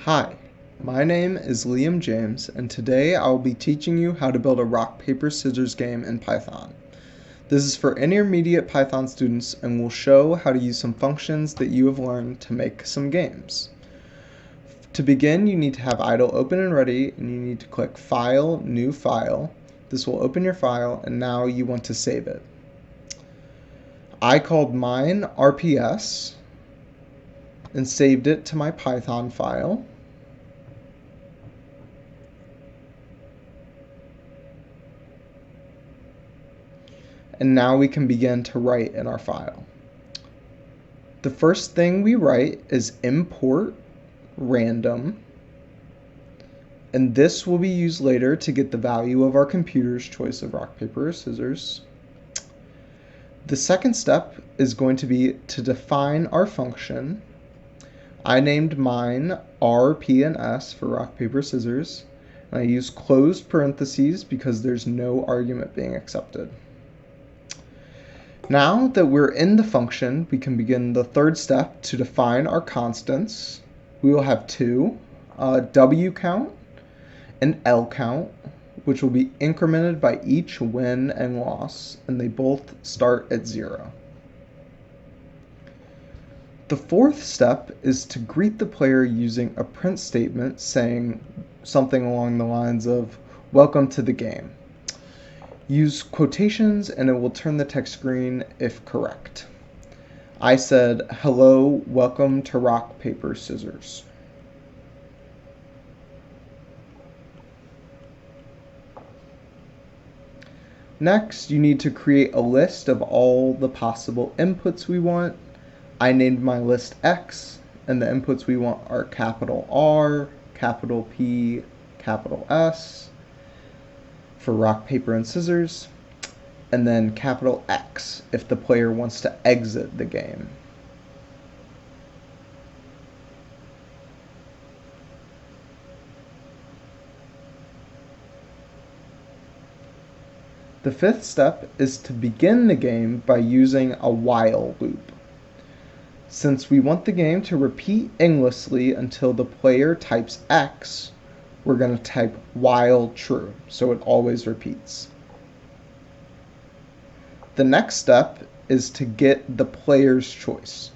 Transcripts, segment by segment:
Hi, my name is Liam James, and today I will be teaching you how to build a rock, paper, scissors game in Python. This is for intermediate Python students and will show how to use some functions that you have learned to make some games. To begin, you need to have idle open and ready, and you need to click File, New File. This will open your file, and now you want to save it. I called mine RPS and saved it to my Python file. And now we can begin to write in our file. The first thing we write is import random, and this will be used later to get the value of our computer's choice of rock, paper, or scissors. The second step is going to be to define our function. I named mine R, P, and S for rock, paper, scissors, and I use closed parentheses because there's no argument being accepted. Now that we're in the function, we can begin the third step to define our constants. We will have two, W count and L count, which will be incremented by each win and loss, and they both start at 0. The fourth step is to greet the player using a print statement saying something along the lines of, "Welcome to the game." Use quotations and it will turn the text green if correct. I said, "Hello, welcome to rock, paper, scissors." Next, you need to create a list of all the possible inputs we want. I named my list X, and the inputs we want are capital R, capital P, capital S for rock, paper, and scissors, and then capital X if the player wants to exit the game. The fifth step is to begin the game by using a while loop. Since we want the game to repeat endlessly until the player types X, we're going to type while true, so it always repeats. The next step is to get the player's choice.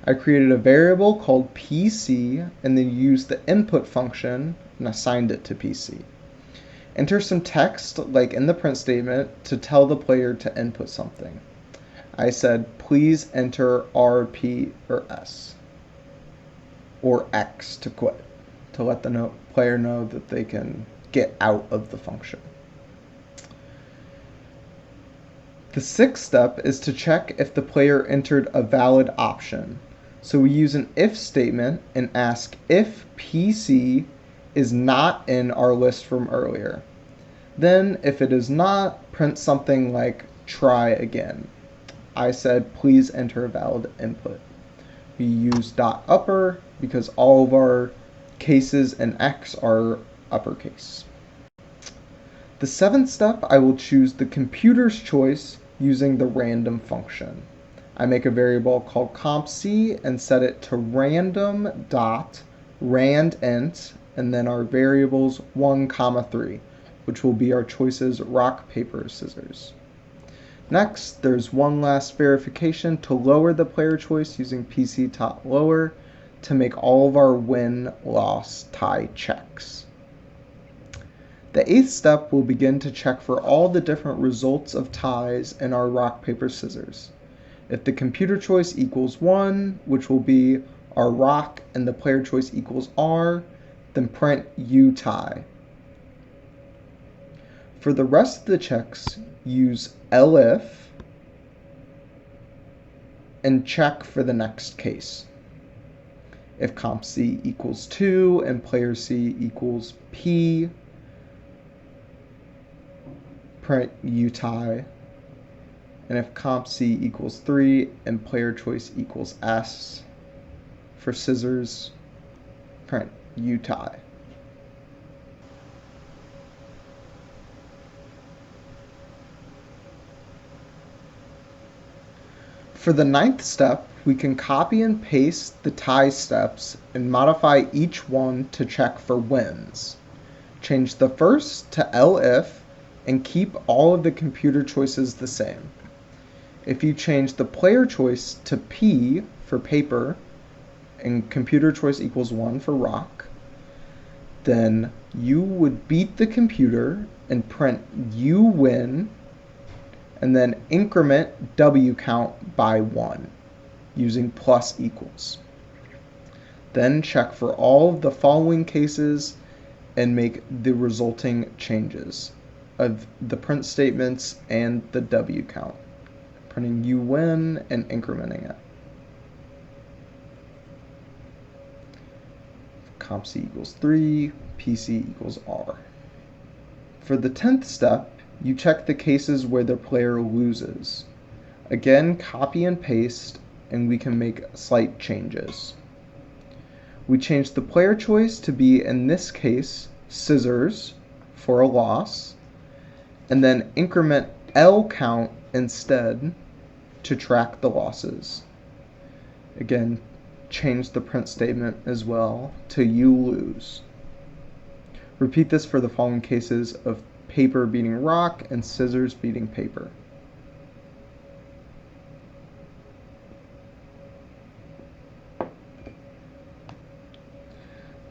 I created a variable called PC and then used the input function and assigned it to PC. Enter some text, like in the print statement, to tell the player to input something. I said, "Please enter R, P, or S," or X to quit, to let the player know that they can get out of the function. The sixth step is to check if the player entered a valid option. So we use an if statement and ask if PC is not in our list from earlier. Then, if it is not, print something like "try again." I said, "Please enter a valid input." We use .upper because all of our cases in X are uppercase. The seventh step, I will choose the computer's choice using the random function. I make a variable called compc and set it to random.randint, and then our variables 1, 3, which will be our choices rock, paper, scissors. Next, there's one last verification to lower the player choice using PC.lower to make all of our win, loss, tie checks. The eighth step will begin to check for all the different results of ties in our rock, paper, scissors. If the computer choice equals 1, which will be our rock, and the player choice equals R, then print U tie. For the rest of the checks, use elif and check for the next case. If compc equals 2 and player C equals P, print U tie. And if compc equals 3 and player choice equals S for scissors, print U tie. For the ninth step, we can copy and paste the tie steps and modify each one to check for wins. Change the first to elif and keep all of the computer choices the same. If you change the player choice to P for paper and computer choice equals 1 for rock, then you would beat the computer and print you win and then increment W count by 1 using plus equals. Then check for all of the following cases and make the resulting changes of the print statements and the W count, printing you win and incrementing it. Comp C equals 3, PC equals R. For the 10th step, you check the cases where the player loses. Again, copy and paste, and we can make slight changes. We change the player choice to be, in this case, scissors for a loss, and then increment L count instead to track the losses. Again, change the print statement as well to you lose. Repeat this for the following cases of paper beating rock and scissors beating paper.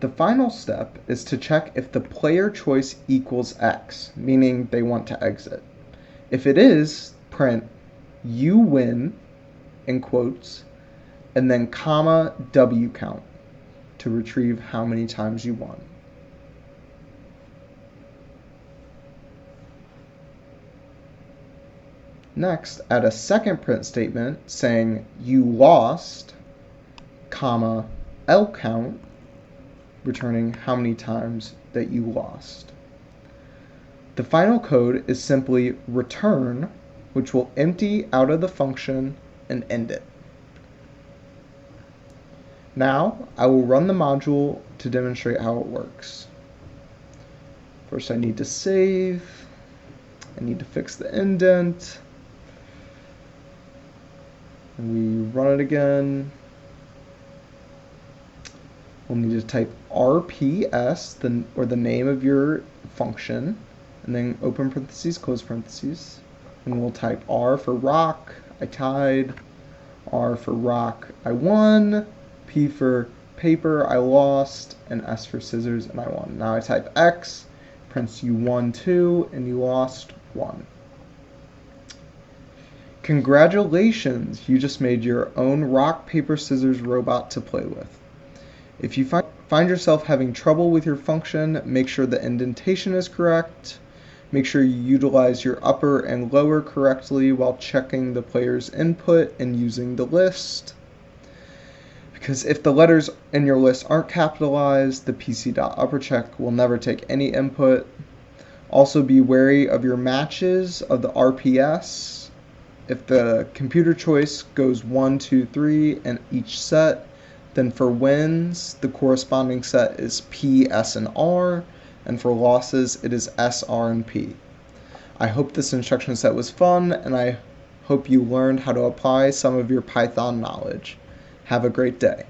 The final step is to check if the player choice equals X, meaning they want to exit. If it is, print you win in quotes and then comma W count to retrieve how many times you won. Next, add a second print statement saying you lost, comma L count, returning how many times that you lost. The final code is simply return, which will empty out of the function and end it. Now, I will run the module to demonstrate how it works. First, I need to save. I need to fix the indent. And we run it again. We'll need to type RPS, or the name of your function, and then open parentheses, close parentheses. And we'll type R for rock, I tied, R for rock, I won, P for paper, I lost, and S for scissors, and I won. Now I type X, prints you won 2, and you lost 1. Congratulations, you just made your own rock, paper, scissors robot to play with. If you find yourself having trouble with your function, make sure the indentation is correct. Make sure you utilize your upper and lower correctly while checking the player's input and using the list. Because if the letters in your list aren't capitalized, the pc.uppercheck will never take any input. Also be wary of your matches of the RPS. If the computer choice goes 1, 2, 3 in each set, then for wins, the corresponding set is P, S, and R, and for losses, it is S, R, and P. I hope this instruction set was fun, and I hope you learned how to apply some of your Python knowledge. Have a great day.